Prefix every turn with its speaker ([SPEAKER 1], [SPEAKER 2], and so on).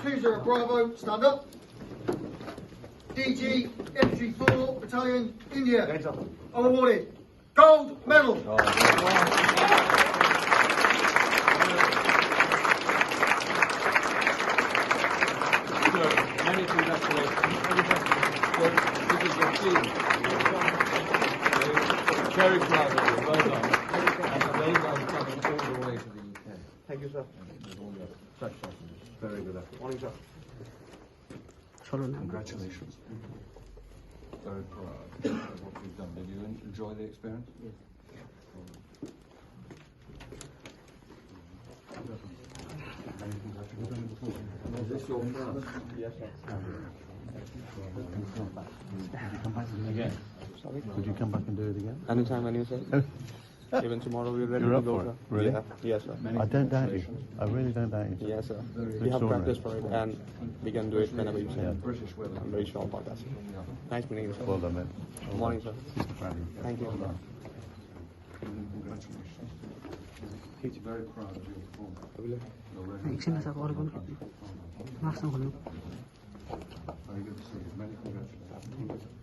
[SPEAKER 1] 20 Bravo, stand up. DG Infantry 4 Battalion, India, are awarded gold medal.
[SPEAKER 2] Many congratulations. This is your team. Very proud of you. Well done. And they guys coming all the way to the UK.
[SPEAKER 3] Thank you, sir.
[SPEAKER 2] Such very good effort.
[SPEAKER 3] Morning, sir.
[SPEAKER 2] Congratulations. Very proud of what you've done. Did you enjoy the experience?
[SPEAKER 3] Yes.
[SPEAKER 2] Is this your first?
[SPEAKER 3] Yes, sir.
[SPEAKER 4] Come back again.
[SPEAKER 3] Sorry?
[SPEAKER 4] Could you come back and do it again?
[SPEAKER 3] Anytime, when you say. Even tomorrow we're ready
[SPEAKER 4] You're
[SPEAKER 3] to
[SPEAKER 4] up
[SPEAKER 3] go,
[SPEAKER 4] for
[SPEAKER 3] sir.
[SPEAKER 4] it? Really?
[SPEAKER 3] Yeah. Yes, sir.
[SPEAKER 4] I don't doubt you. I really don't doubt you.
[SPEAKER 3] Yes, sir. We have
[SPEAKER 4] extraordinary.
[SPEAKER 3] practice for it and we can do it whenever you say.
[SPEAKER 4] Yeah.
[SPEAKER 2] British weather.
[SPEAKER 3] I'm very sure about that. Nice meeting you, sir.
[SPEAKER 4] Well done, mate.
[SPEAKER 3] Good morning, sir.
[SPEAKER 4] Super proud of you.
[SPEAKER 3] Thank you.
[SPEAKER 2] Congratulations. He's very proud of your performance.
[SPEAKER 5] एकछिनमा sir अरू पनि marks नखोल्नु
[SPEAKER 2] Very good to see you. Many congratulations.